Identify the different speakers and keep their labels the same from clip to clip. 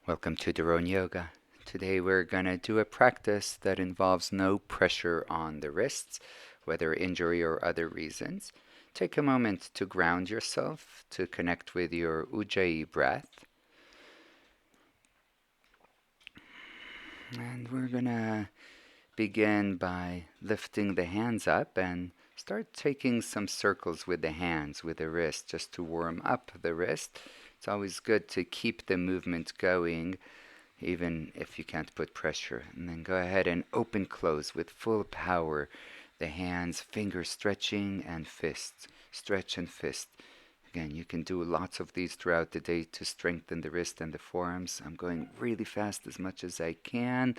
Speaker 1: Welcome to Doron Yoga. Today we're going to do a practice that involves no pressure on the wrists, whether injury or other reasons. Take a moment to ground yourself, to connect with your Ujjayi breath. And we're going to begin by lifting the hands up and start taking some circles with the hands, with the wrist, just to warm up the wrist. It's always good to keep the movement going even if you can't put pressure. And then go ahead and open close with full power the hands, fingers stretching, and fists. Stretch and fist. Again, you can do lots of these throughout the day to strengthen the wrist and the forearms. I'm going really fast as much as I can.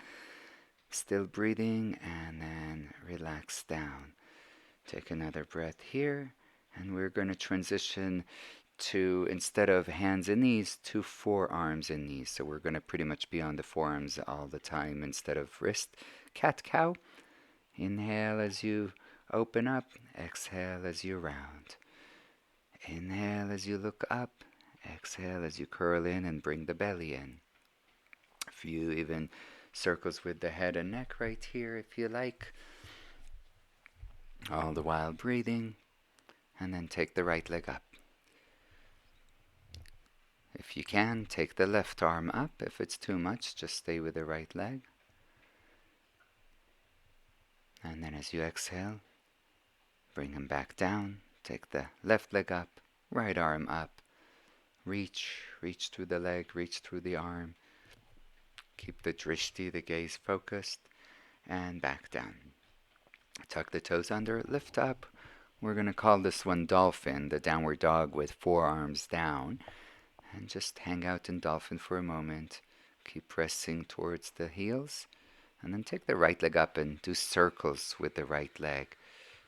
Speaker 1: Still breathing, and then relax down. Take another breath here, and we're going to transition to, instead of hands and knees, to forearms and knees. So we're going to pretty much be on the forearms all the time instead of wrist. Cat-cow. Inhale as you open up. Exhale as you round. Inhale as you look up. Exhale as you curl in and bring the belly in. A few even circles with the head and neck right here if you like. All the while breathing. And then take the right leg up. If you can, take the left arm up. If it's too much, just stay with the right leg. And then as you exhale, bring him back down. Take the left leg up, right arm up. Reach through the leg, reach through the arm. Keep the drishti, the gaze focused, and back down. Tuck the toes under, lift up. We're going to call this one Dolphin, the downward dog with forearms down. And just hang out in Dolphin for a moment. Keep pressing towards the heels. And then take the right leg up and do circles with the right leg.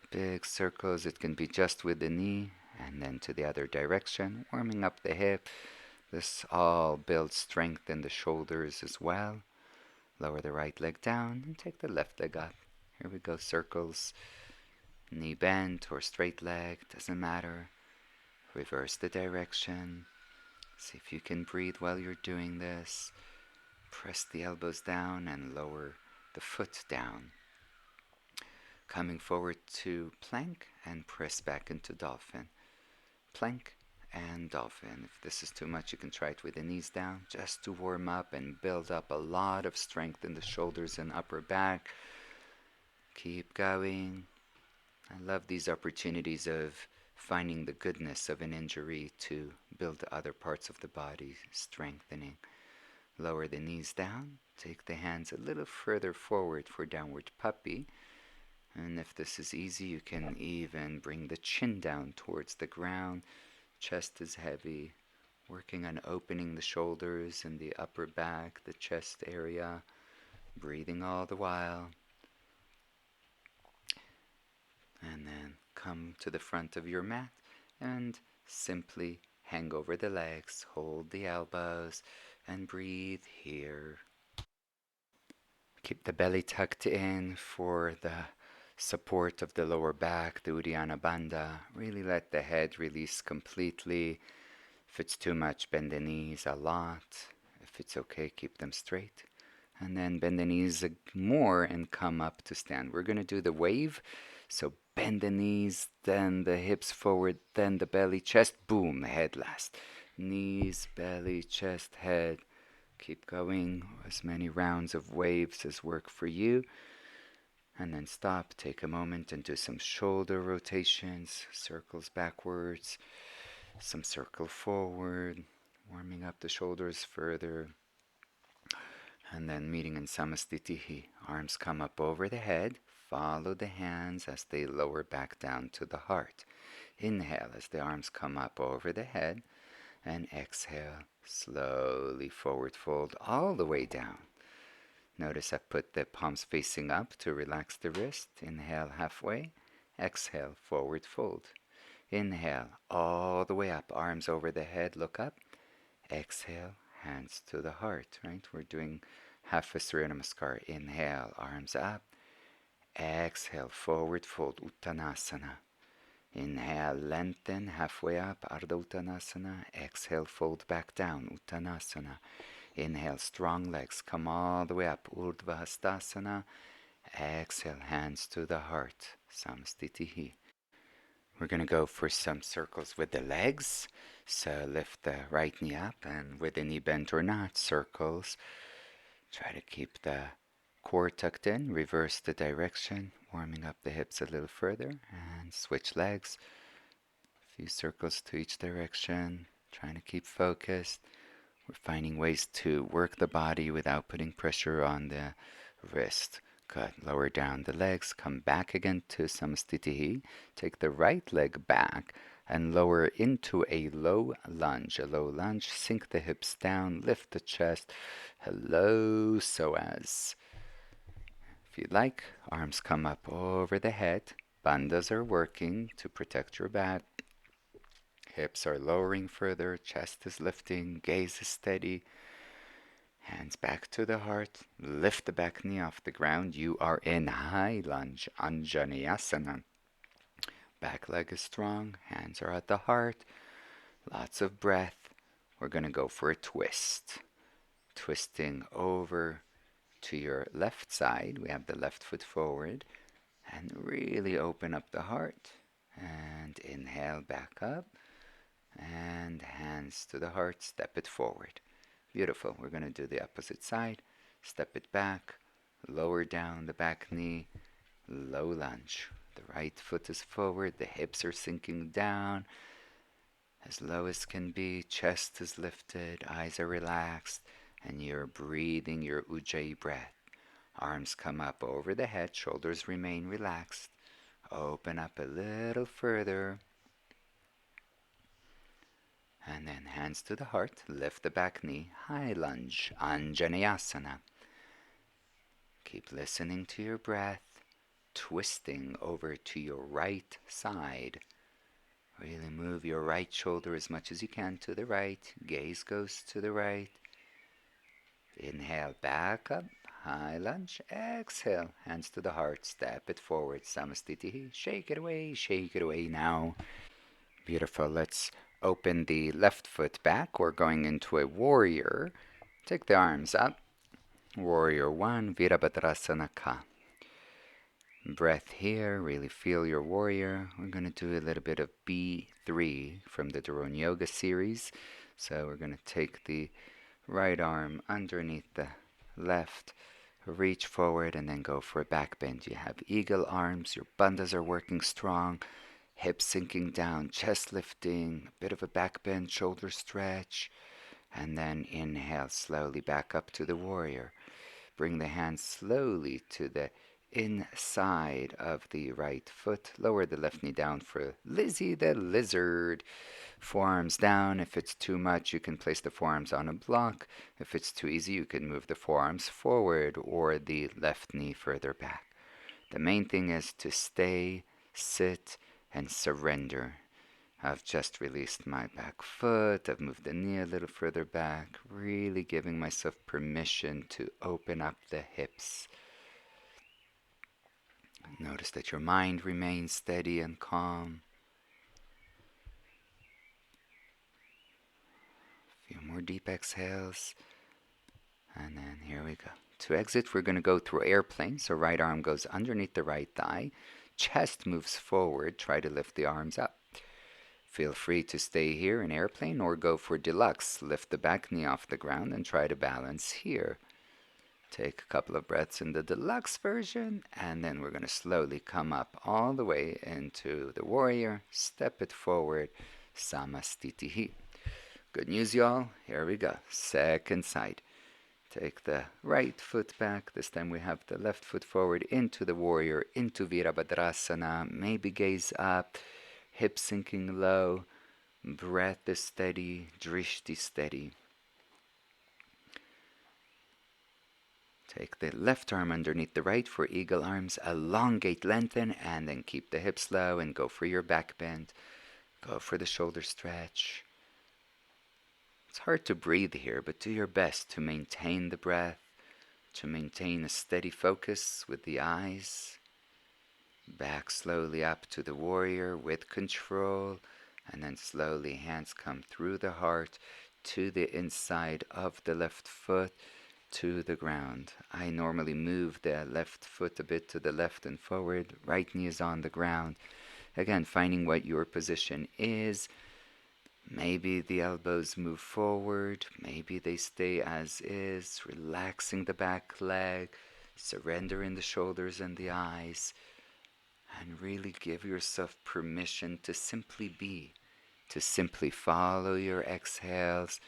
Speaker 1: Big circles. It can be just with the knee and then to the other direction. Warming up the hip. This all builds strength in the shoulders as well. Lower the right leg down and take the left leg up. Here we go, circles. Knee bent or straight leg, doesn't matter. Reverse the direction. See if you can breathe while you're doing this. Press the elbows down and lower the foot down. Coming forward to plank and press back into dolphin. Plank and dolphin. If this is too much, you can try it with the knees down just to warm up and build up a lot of strength in the shoulders and upper back. Keep going. I love these opportunities of finding the goodness of an injury to build other parts of the body, strengthening. Lower the knees down. Take the hands a little further forward for downward puppy. And if this is easy, you can even bring the chin down towards the ground. Chest is heavy. Working on opening the shoulders and the upper back, the chest area. Breathing all the while. And then come to the front of your mat and simply hang over the legs, hold the elbows, and breathe here. Keep the belly tucked in for the support of the lower back, the Uddiyana Bandha. Really let the head release completely. If it's too much, bend the knees a lot. If it's okay, keep them straight. And then bend the knees more and come up to stand. We're going to do the wave. So bend the knees, then the hips forward, then the belly, chest, boom, head last. Knees, belly, chest, head. Keep going, as many rounds of waves as work for you. And then stop, take a moment and do some shoulder rotations, circles backwards, some circle forward, warming up the shoulders further. And then meeting in Samastitihi, arms come up over the head. Follow the hands as they lower back down to the heart. Inhale as the arms come up over the head. And exhale, slowly forward fold all the way down. Notice I put the palms facing up to relax the wrist. Inhale halfway. Exhale, forward fold. Inhale, all the way up. Arms over the head, look up. Exhale, hands to the heart, right? We're doing half a Surya Namaskar. Inhale, arms up. Exhale, forward fold, Uttanasana. Inhale, lengthen, halfway up, Ardha Uttanasana. Exhale, fold back down, Uttanasana. Inhale, strong legs. Come all the way up. Urdhva Hastasana. Exhale, hands to the heart. Samastitihi. We're going to go for some circles with the legs. So lift the right knee up, and with the knee bent or not, circles. Try to keep the core tucked in. Reverse the direction, warming up the hips a little further, and switch legs. A few circles to each direction, trying to keep focused. We're finding ways to work the body without putting pressure on the wrist. Good. Lower down the legs. Come back again to Samastitihi. Take the right leg back and lower into a low lunge. A low lunge. Sink the hips down. Lift the chest. Hello, psoas. If you'd like, arms come up over the head. Bandhas are working to protect your back. Hips are lowering further. Chest is lifting. Gaze is steady. Hands back to the heart. Lift the back knee off the ground. You are in high lunge, Anjaneyasana. Back leg is strong. Hands are at the heart. Lots of breath. We're going to go for a twist. Twisting over to your left side. We have the left foot forward. And really open up the heart. And inhale back up. And hands to the heart. Step it forward. Beautiful. We're going to do the opposite side. Step it back. Lower down the back knee. Low lunge. The right foot is forward. The hips are sinking down as low as can be. Chest is lifted. Eyes are relaxed. And you're breathing your Ujjayi breath. Arms come up over the head. Shoulders remain relaxed. Open up a little further. And then hands to the heart, lift the back knee, high lunge, Anjaneyasana. Keep listening to your breath, twisting over to your right side. Really move your right shoulder as much as you can to the right. Gaze goes to the right. Inhale, back up, high lunge. Exhale, hands to the heart, step it forward, Samastitihi. Shake it away now. Beautiful. Let's open the left foot back. We're going into a warrior. Take the arms up. Warrior 1, Virabhadrasana Ka. Breath here. Really feel your warrior. We're going to do a little bit of B3 from the Doron Yoga series. So we're going to take the right arm underneath the left, reach forward, and then go for a back bend. You have eagle arms. Your bandhas are working strong. Hips sinking down, chest lifting, a bit of a back bend, shoulder stretch, and then inhale slowly back up to the warrior. Bring the hands slowly to the inside of the right foot. Lower the left knee down for Lizzie the lizard. Forearms down. If it's too much, you can place the forearms on a block. If it's too easy, you can move the forearms forward or the left knee further back. The main thing is to stay, sit, and surrender. I've just released my back foot. I've moved the knee a little further back, really giving myself permission to open up the hips. Notice that your mind remains steady and calm. A few more deep exhales. And then here we go. To exit, we're going to go through airplane. So right arm goes underneath the right thigh. Chest moves forward. Try to lift the arms up. Feel free to stay here in airplane or go for deluxe. Lift the back knee off the ground and try to balance here. Take a couple of breaths in the deluxe version, and then we're going to slowly come up all the way into the warrior. Step it forward. Samastitihi. Good news, y'all. Here we go. Second side. Take the right foot back. This time we have the left foot forward into the warrior, into Virabhadrasana. Maybe gaze up, hips sinking low. Breath is steady, drishti steady. Take the left arm underneath the right for eagle arms. Elongate, lengthen, and then keep the hips low and go for your back bend. Go for the shoulder stretch. It's hard to breathe here, but do your best to maintain the breath, to maintain a steady focus with the eyes. Back slowly up to the warrior with control, and then slowly hands come through the heart. to the inside of the left foot to the ground. I normally move the left foot a bit to the left and forward. Right knee is on the ground. Again, finding what your position is. Maybe the elbows move forward. Maybe they stay as is. Relaxing the back leg. Surrendering the shoulders and the eyes. And really give yourself permission to simply be. To simply follow your exhales.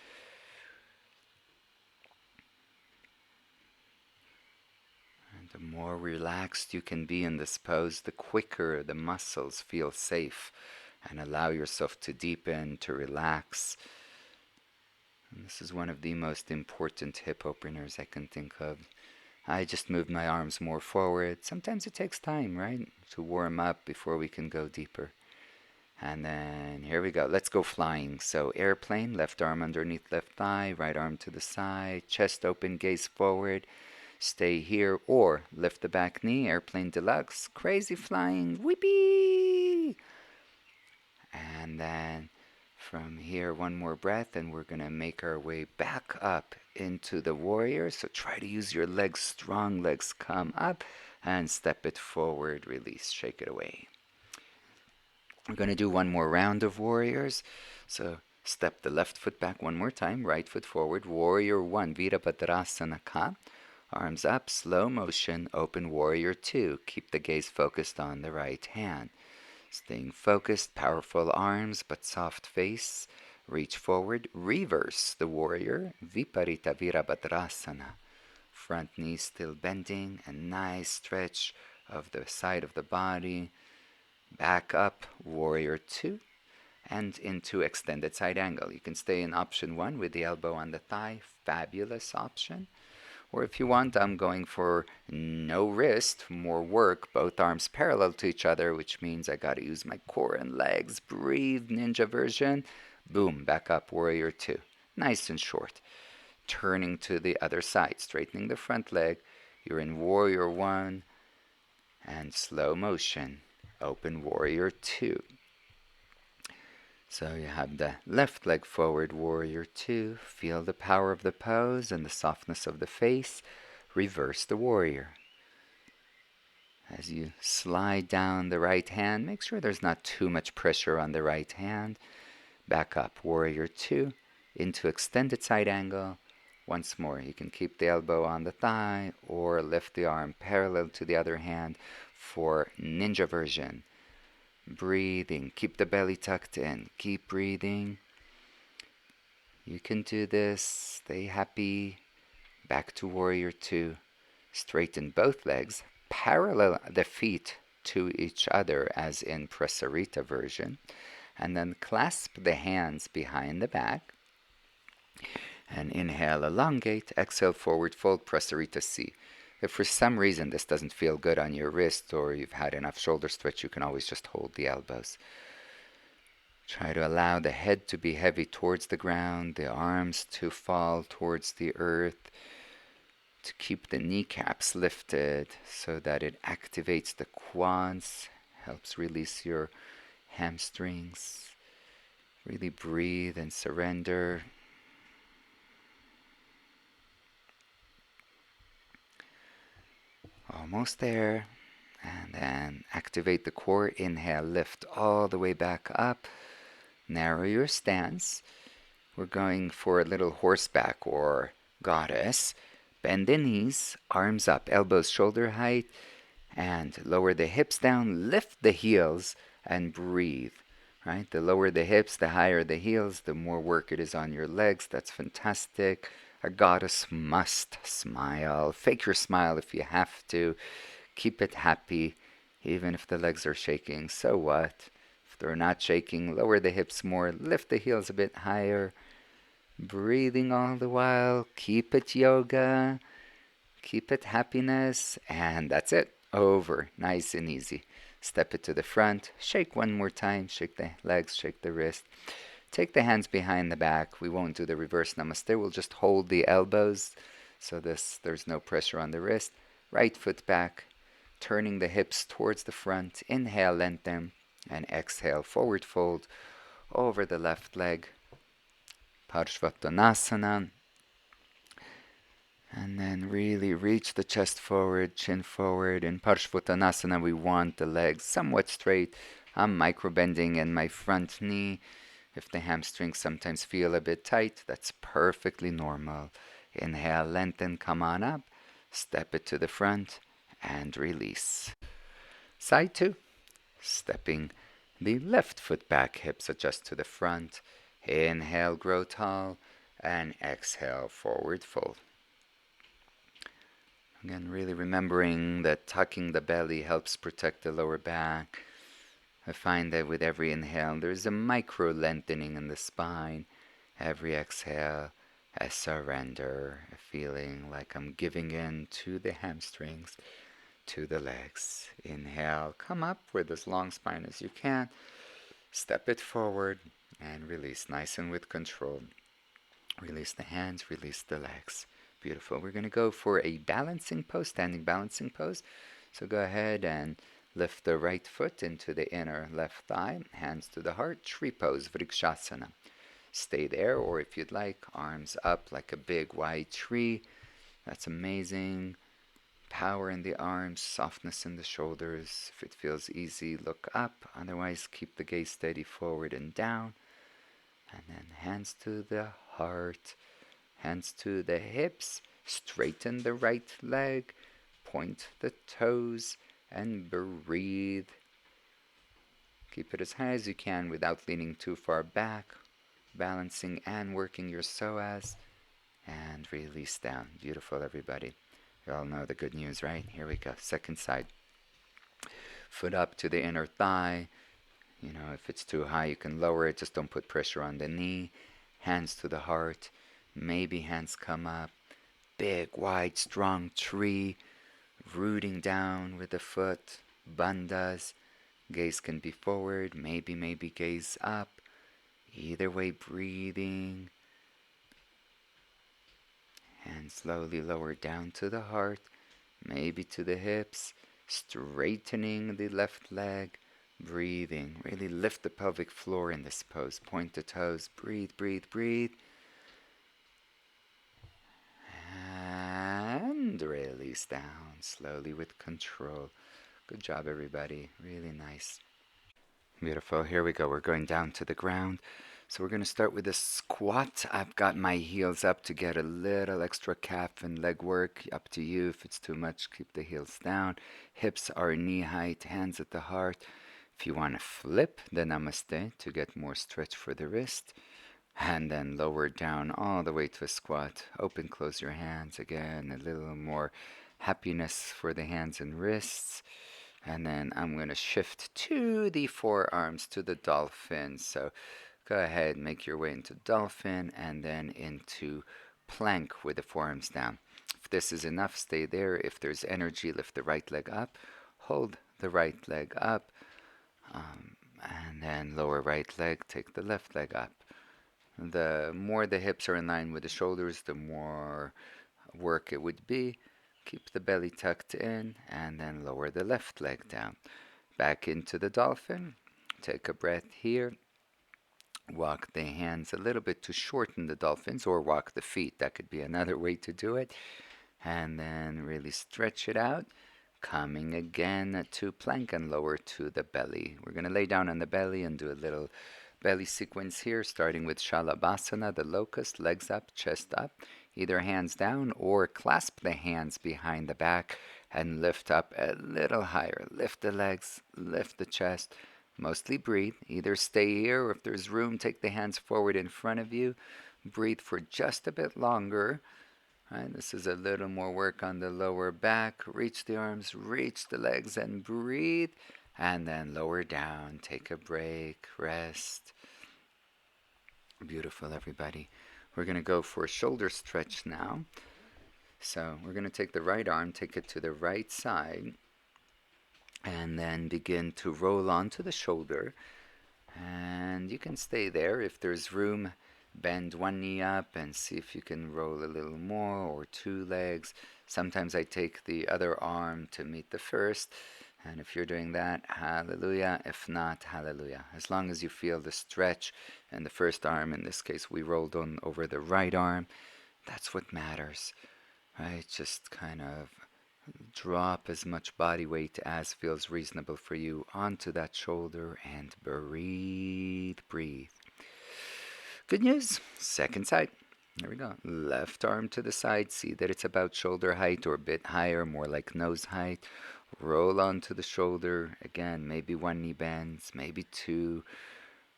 Speaker 1: The more relaxed you can be in this pose, the quicker the muscles feel safe and allow yourself to deepen, to relax. And this is one of the most important hip openers I can think of. I just moved my arms more forward. Sometimes it takes time, right, to warm up before we can go deeper. And then here we go. Let's go flying. So airplane, left arm underneath left thigh, right arm to the side, chest open, gaze forward. Stay here or lift the back knee, airplane deluxe, crazy flying, whippy! And then from here, one more breath, and we're going to make our way back up into the warrior. So try to use your legs, strong legs, come up and step it forward, release, shake it away. We're going to do one more round of warriors. So step the left foot back one more time, right foot forward, warrior one, Virabhadrasana Ka. Arms up, slow motion, open warrior two. Keep the gaze focused on the right hand. Staying focused, powerful arms but soft face. Reach forward, reverse the warrior, Viparita Virabhadrasana. Front knee still bending, a nice stretch of the side of the body. Back up, warrior two, and into extended side angle. You can stay in option one with the elbow on the thigh, fabulous option. Or if you want, I'm going for no wrist, more work, both arms parallel to each other, which means I got to use my core and legs. Breathe, ninja version. Boom, back up, warrior two. Nice and short. Turning to the other side, straightening the front leg. You're in warrior one, and slow motion, open warrior two. So you have the left leg forward, warrior two. Feel the power of the pose and the softness of the face. Reverse the warrior. As you slide down the right hand, make sure there's not too much pressure on the right hand. Back up, warrior two, into extended side angle. Once more, you can keep the elbow on the thigh or lift the arm parallel to the other hand for ninja version. Breathing, keep the belly tucked in, keep breathing. You can do this, stay happy. Back to warrior two. Straighten both legs, parallel the feet to each other as in Prasarita version, and then clasp the hands behind the back. And inhale, elongate, exhale, forward fold, Prasarita C. If for some reason this doesn't feel good on your wrist or you've had enough shoulder stretch, you can always just hold the elbows. Try to allow the head to be heavy towards the ground, the arms to fall towards the earth, to keep the kneecaps lifted so that it activates the quads, helps release your hamstrings. Really breathe and surrender. Almost there. And then activate the core. Inhale, lift all the way back up. Narrow your stance. We're going for a little horseback or goddess. Bend the knees, arms up, elbows shoulder height, and lower the hips down. Lift the heels and breathe. Right? The lower the hips, the higher the heels, the more work it is on your legs. That's fantastic. A goddess must smile. Fake your smile if you have to. Keep it happy, even if the legs are shaking. So what? If they're not shaking, lower the hips more. Lift the heels a bit higher. Breathing all the while. Keep it yoga. Keep it happiness. And that's it. Over. Nice and easy. Step it to the front. Shake one more time. Shake the legs. Shake the wrist. Take the hands behind the back. We won't do the reverse namaste. We'll just hold the elbows so there's no pressure on the wrist. Right foot back, turning the hips towards the front. Inhale, lengthen, and exhale, forward fold over the left leg. Parshvattanasana. And then really reach the chest forward, chin forward. In Parshvattanasana, we want the legs somewhat straight. I'm micro-bending in my front knee. If the hamstrings sometimes feel a bit tight, that's perfectly normal. Inhale, lengthen, come on up. Step it to the front and release. Side two. Stepping the left foot back, hips adjust to the front. Inhale, grow tall. And exhale, forward fold. Again, really remembering that tucking the belly helps protect the lower back. I find that with every inhale, there's a micro lengthening in the spine. Every exhale, I surrender, feeling like I'm giving in to the hamstrings, to the legs. Inhale, come up with as long spine as you can. Step it forward and release nice and with control. Release the hands, release the legs. Beautiful. We're going to go for a balancing pose, standing balancing pose. So go ahead and lift the right foot into the inner left thigh, hands to the heart, tree pose, vrikshasana. Stay there, or if you'd like, arms up like a big wide tree. That's amazing. Power in the arms, softness in the shoulders. If it feels easy, look up. Otherwise, keep the gaze steady forward and down. And then hands to the heart. Hands to the hips, straighten the right leg, point the toes, and breathe. Keep it as high as you can without leaning too far back, balancing and working your psoas, and release down. Beautiful, everybody. You all know the good news, right? Here we go. Second side. Foot up to the inner thigh. You know, if it's too high, you can lower it. Just don't put pressure on the knee. Hands to the heart. Maybe hands come up. Big, wide, strong tree. Rooting down with the foot. Bandhas. Gaze can be forward. Maybe gaze up. Either way, breathing. And slowly lower down to the heart. Maybe to the hips. Straightening the left leg. Breathing. Really lift the pelvic floor in this pose. Point the toes. Breathe, breathe, breathe. And release down slowly with control. Good job, everybody. Really nice. Beautiful. Here we go. We're going down to the ground. So we're going to start with a squat. I've got my heels up to get a little extra calf and leg work. Up to you. If it's too much, keep the heels down. Hips are knee height, hands at the heart. If you want to flip the namaste to get more stretch for the wrist. And then lower down all the way to a squat. Open, close your hands again. A little more happiness for the hands and wrists. And then I'm going to shift to the forearms, to the dolphin. So go ahead, make your way into dolphin and then into plank with the forearms down. If this is enough, stay there. If there's energy, lift the right leg up. Hold the right leg up. And then lower right leg, take the left leg up. The more the hips are in line with the shoulders, the more work it would be. Keep the belly tucked in and then lower the left leg down. Back into the dolphin. Take a breath here. Walk the hands a little bit to shorten the dolphins, or walk the feet. That could be another way to do it. And then really stretch it out. Coming again to plank and lower to the belly. We're going to lay down on the belly and do a little belly sequence here, starting with Shalabhasana, the locust, legs up, chest up, either hands down or clasp the hands behind the back and lift up a little higher. Lift the legs, lift the chest, mostly breathe. Either stay here or if there's room, take the hands forward in front of you. Breathe for just a bit longer. Right, this is a little more work on the lower back. Reach the arms, reach the legs and breathe. And then lower down, take a break, rest. Beautiful, everybody. We're going to go for a shoulder stretch now. So we're going to take the right arm, take it to the right side, and then begin to roll onto the shoulder. And you can stay there. If there's room, bend one knee up and see if you can roll a little more, or two legs. Sometimes I take the other arm to meet the first, And if you're doing that, hallelujah. If not, hallelujah. As long as you feel the stretch in the first arm, in this case, we rolled on over the right arm, that's what matters, right? Just kind of drop as much body weight as feels reasonable for you onto that shoulder and breathe, breathe. Good news. Second side. There we go. Left arm to the side. See that it's about shoulder height or a bit higher, more like nose height. Roll onto the shoulder. Again, maybe one knee bends, maybe two.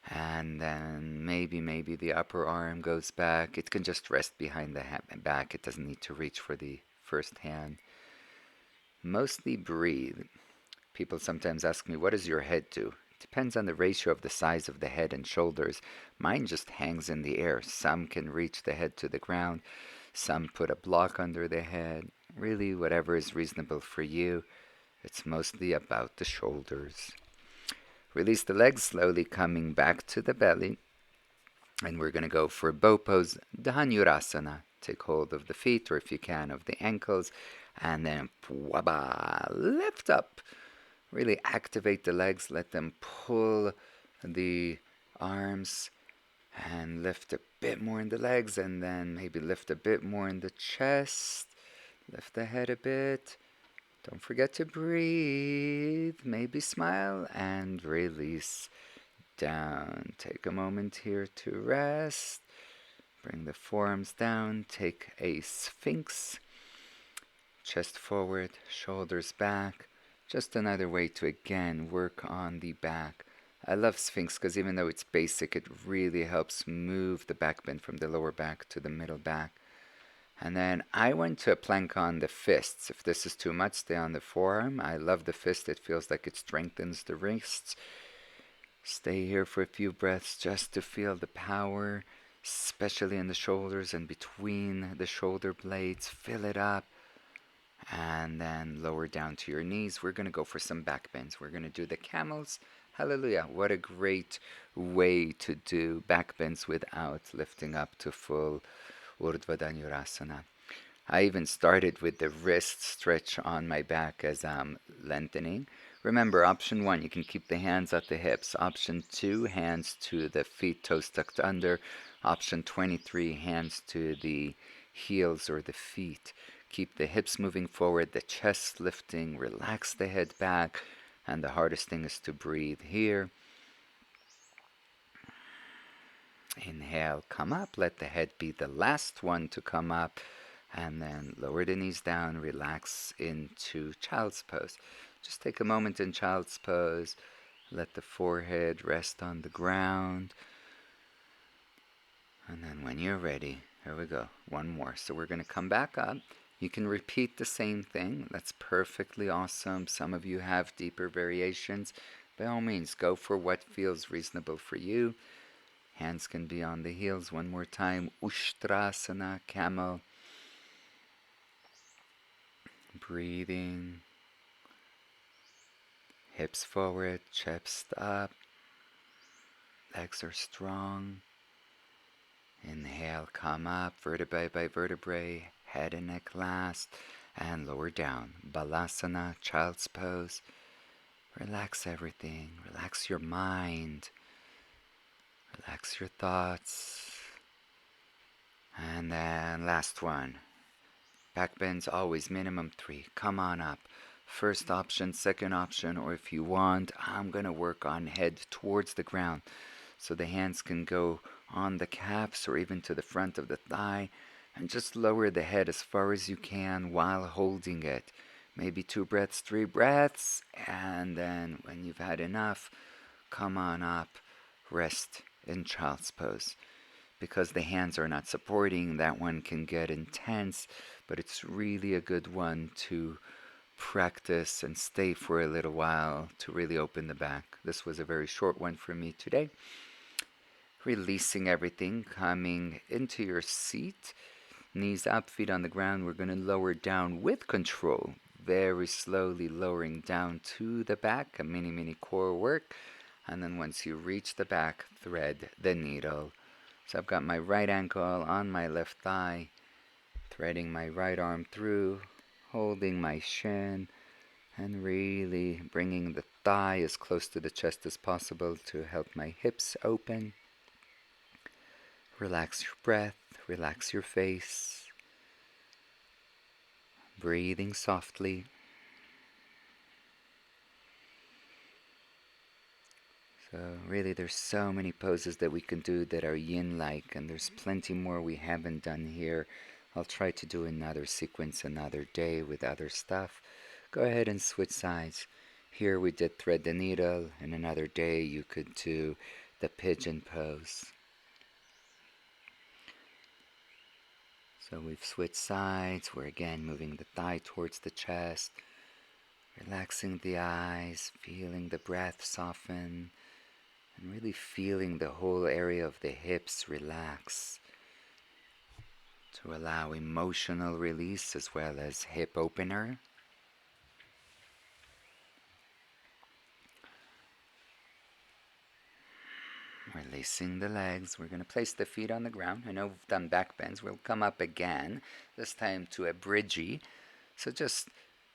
Speaker 1: And then maybe the upper arm goes back. It can just rest behind the back. It doesn't need to reach for the first hand. Mostly breathe. People sometimes ask me, what does your head do? It depends on the ratio of the size of the head and shoulders. Mine just hangs in the air. Some can reach the head to the ground. Some put a block under the head. Really, whatever is reasonable for you. It's mostly about the shoulders. Release the legs, slowly coming back to the belly. And we're going to go for bow pose, Dhanurasana. Take hold of the feet, or if you can, of the ankles. And then, waba, lift up. Really activate the legs. Let them pull the arms. And lift a bit more in the legs. And then maybe lift a bit more in the chest. Lift the head a bit. Don't forget to breathe. Maybe smile and release down. Take a moment here to rest. Bring the forearms down. Take a sphinx. Chest forward, shoulders back. Just another way to again work on the back. I love sphinx because even though it's basic, it really helps move the back bend from the lower back to the middle back. And then I went to a plank on the fists. If this is too much, stay on the forearm. I love the fist. It feels like it strengthens the wrists. Stay here for a few breaths just to feel the power, especially in the shoulders and between the shoulder blades. Fill it up. And then lower down to your knees. We're going to go for some back bends. We're going to do the camels. Hallelujah. What a great way to do back bends without lifting up to full Urdhva Dhanurasana. I even started with the wrist stretch on my back as I'm lengthening. Remember, option 1, you can keep the hands at the hips. Option 2, hands to the feet, toes tucked under. Option 23, hands to the heels or the feet. Keep the hips moving forward, the chest lifting, relax the head back. And the hardest thing is to breathe here. Inhale, come up. Let the head be the last one to come up. And then lower the knees down. Relax into child's pose. Just take a moment in child's pose. Let the forehead rest on the ground. And then when you're ready, here we go. One more. So we're going to come back up. You can repeat the same thing. That's perfectly awesome. Some of you have deeper variations. By all means, go for what feels reasonable for you. Hands can be on the heels. One more time. Ushtrasana, camel. Breathing. Hips forward, chest up. Legs are strong. Inhale, come up, vertebrae by vertebrae, head and neck last, and lower down. Balasana, child's pose. Relax everything. Relax your mind. Relax your thoughts. And then last one. Back bends always minimum 3. Come on up. First option, second option, or if you want, I'm going to work on head towards the ground. So the hands can go on the calves or even to the front of the thigh. And just lower the head as far as you can while holding it. Maybe 2 breaths, 3 breaths. And then when you've had enough, come on up. Rest in child's pose. Because the hands are not supporting, that one can get intense. But it's really a good one to practice and stay for a little while to really open the back. This was a very short one for me today. Releasing everything, coming into your seat. Knees up, feet on the ground. We're going to lower down with control. Very slowly lowering down to the back. A mini core work. And then once you reach the back, thread the needle. So I've got my right ankle on my left thigh. Threading my right arm through. Holding my shin. And really bringing the thigh as close to the chest as possible to help my hips open. Relax your breath, relax your face. Breathing softly. So really there's so many poses that we can do that are yin-like, and there's plenty more we haven't done here. I'll try to do another sequence another day with other stuff. Go ahead and switch sides. Here we did thread the needle, and another day you could do the pigeon pose. So we've switched sides. We're again moving the thigh towards the chest, relaxing the eyes, feeling the breath soften, and really feeling the whole area of the hips relax to allow emotional release as well as hip opener. Releasing the legs. We're going to place the feet on the ground. I know we've done back bends. We'll come up again, this time to a bridgie. So just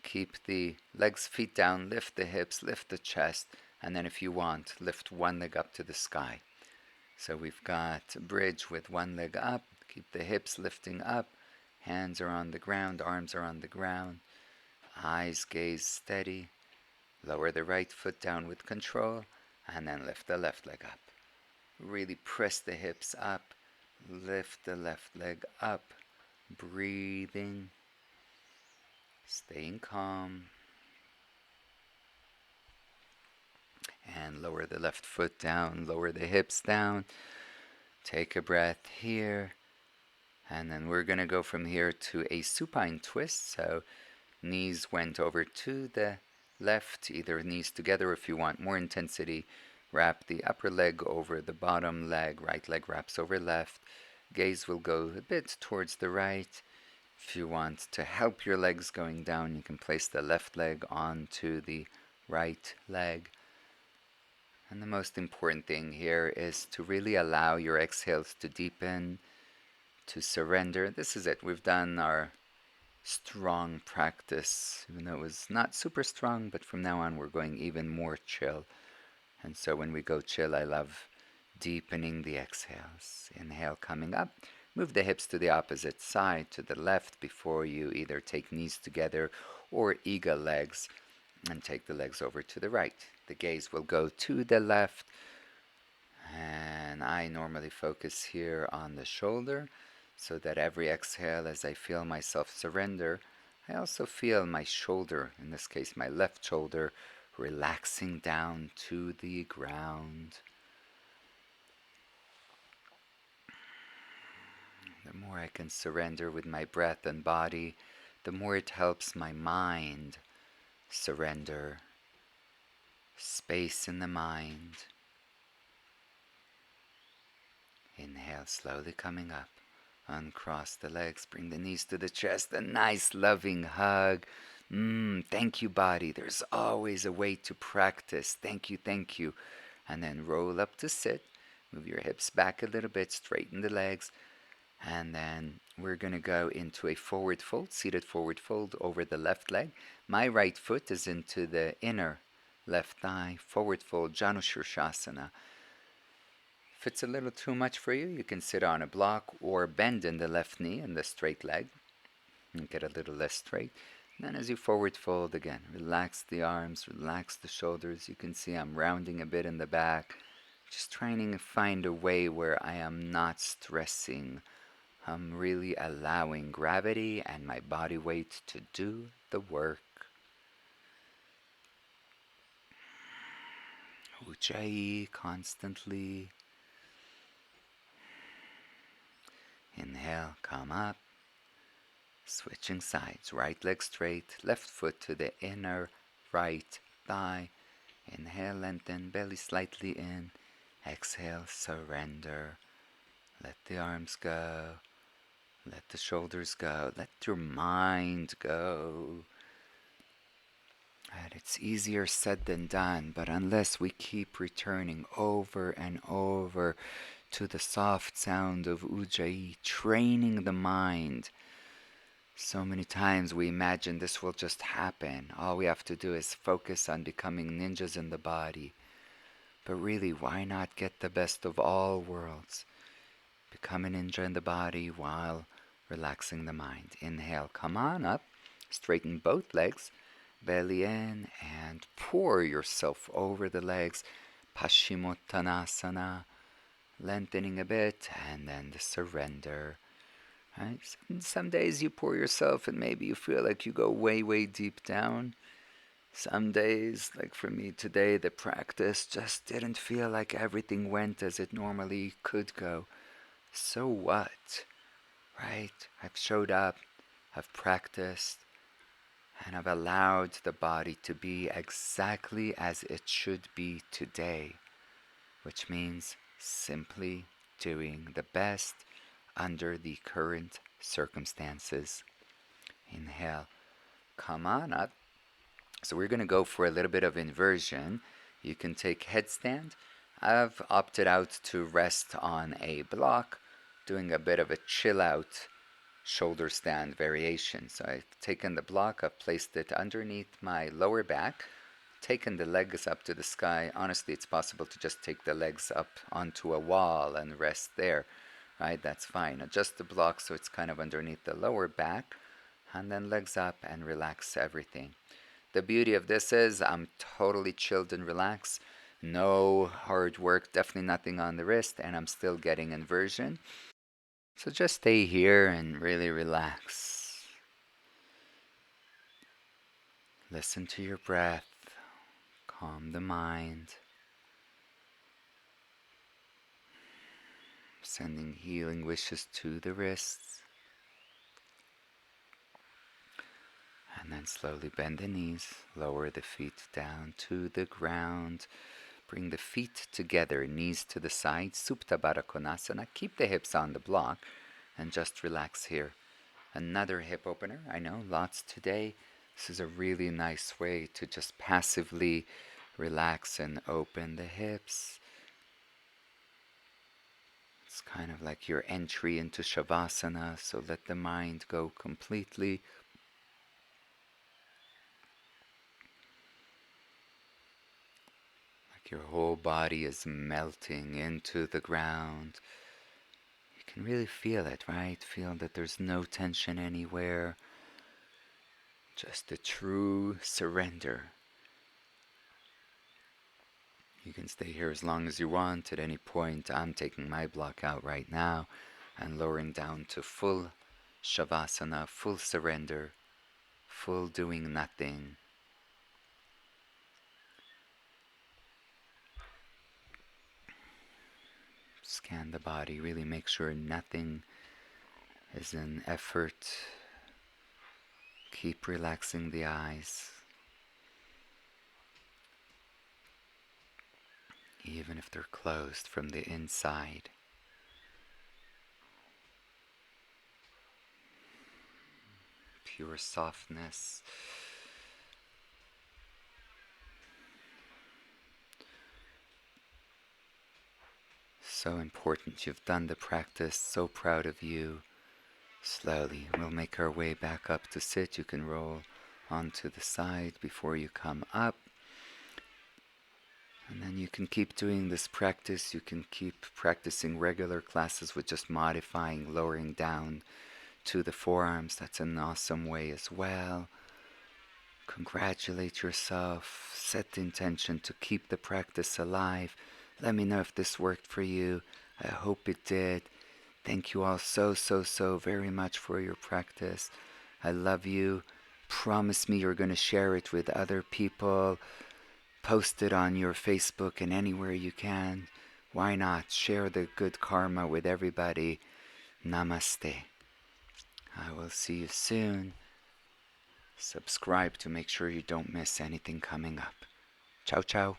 Speaker 1: keep the legs, feet down, lift the hips, lift the chest, and then if you want, lift one leg up to the sky. So we've got a bridge with one leg up. Keep the hips lifting up. Hands are on the ground, arms are on the ground. Eyes gaze steady. Lower the right foot down with control, and then lift the left leg up. Really press the hips up. Lift the left leg up. Breathing. Staying calm. And lower the left foot down. Lower the hips down. Take a breath here. And then we're going to go from here to a supine twist. So knees went over to the left, either knees together. If you want more intensity, wrap the upper leg over the bottom leg. Right leg wraps over left. Gaze will go a bit towards the right. If you want to help your legs going down, you can place the left leg onto the right leg. And the most important thing here is to really allow your exhales to deepen, to surrender. This is it. We've done our strong practice, even though it was not super strong, but from now on we're going even more chill. And so when we go chill, I love deepening the exhales. Inhale, coming up. Move the hips to the opposite side, to the left, before you either take knees together or eagle legs, and take the legs over to the right. The gaze will go to the left, and I normally focus here on the shoulder, so that every exhale, as I feel myself surrender, I also feel my shoulder, in this case my left shoulder, relaxing down to the ground. The more I can surrender with my breath and body, the more it helps my mind surrender. Space in the mind. Inhale, slowly coming up. Uncross the legs, bring the knees to the chest, a nice loving hug. Thank you, body. There's always a way to practice. Thank you, thank you. And then roll up to sit. Move your hips back a little bit, straighten the legs. And then we're going to go into a forward fold, seated forward fold over the left leg. My right foot is into the inner left thigh, forward fold, Janu Shirshasana. If it's a little too much for you, you can sit on a block or bend in the left knee and the straight leg and get a little less straight. And then as you forward fold again, relax the arms, relax the shoulders. You can see I'm rounding a bit in the back, just trying to find a way where I am not stressing. I'm really allowing gravity and my body weight to do the work. Ujjayi constantly. Inhale, come up. Switching sides. Right leg straight, left foot to the inner right thigh. Inhale, lengthen, belly slightly in. Exhale, surrender. Let the arms go. Let the shoulders go. Let your mind go. And it's easier said than done, but unless we keep returning over and over to the soft sound of Ujjayi, training the mind, So many times we imagine this will just happen. All we have to do is focus on becoming ninjas in the body. But really, why not get the best of all worlds? Become a ninja in the body while relaxing the mind. Inhale, come on up, straighten both legs, belly in, and pour yourself over the legs. Paschimottanasana, lengthening a bit, and then the surrender. Right? Some days you pour yourself and maybe you feel like you go way, way deep down. Some days, like for me today, the practice just didn't feel like everything went as it normally could go. So what? Right? I've showed up, I've practiced, and I've allowed the body to be exactly as it should be today, which means simply doing the best under the current circumstances. Inhale, come on up. So we're going to go for a little bit of inversion. You can take headstand. I've opted out to rest on a block, doing a bit of a chill out shoulder stand variation. So I've taken the block, I've placed it underneath my lower back, taken the legs up to the sky. Honestly, it's possible to just take the legs up onto a wall and rest there, right? That's fine. Adjust the block so it's kind of underneath the lower back, and then legs up and relax everything. The beauty of this is I'm totally chilled and relaxed. No hard work, definitely nothing on the wrist, and I'm still getting inversion. So just stay here and really relax. Listen to your breath. Calm the mind. Sending healing wishes to the wrists. And then slowly bend the knees. Lower the feet down to the ground. Bring the feet together, knees to the side, Supta Baddha Konasana. Keep the hips on the block and just relax here. Another hip opener. I know, lots today. This is a really nice way to just passively relax and open the hips. It's kind of like your entry into Shavasana, so let the mind go completely. Your whole body is melting into the ground. You can really feel it, right? Feel that there's no tension anywhere. Just a true surrender. You can stay here as long as you want. At any point, I'm taking my block out right now and lowering down to full Shavasana, full surrender, full doing nothing. Scan the body, really make sure nothing is an effort. Keep relaxing the eyes, even if they're closed from the inside. Pure softness. So important. You've done the practice. So proud of you. Slowly, we'll make our way back up to sit. You can roll onto the side before you come up. And then you can keep doing this practice. You can keep practicing regular classes with just modifying, lowering down to the forearms. That's an awesome way as well. Congratulate yourself. Set the intention to keep the practice alive. Let me know if this worked for you. I hope it did. Thank you all so very much for your practice. I love you. Promise me you're going to share it with other people. Post it on your Facebook and anywhere you can. Why not? Share the good karma with everybody. Namaste. I will see you soon. Subscribe to make sure you don't miss anything coming up. Ciao, ciao.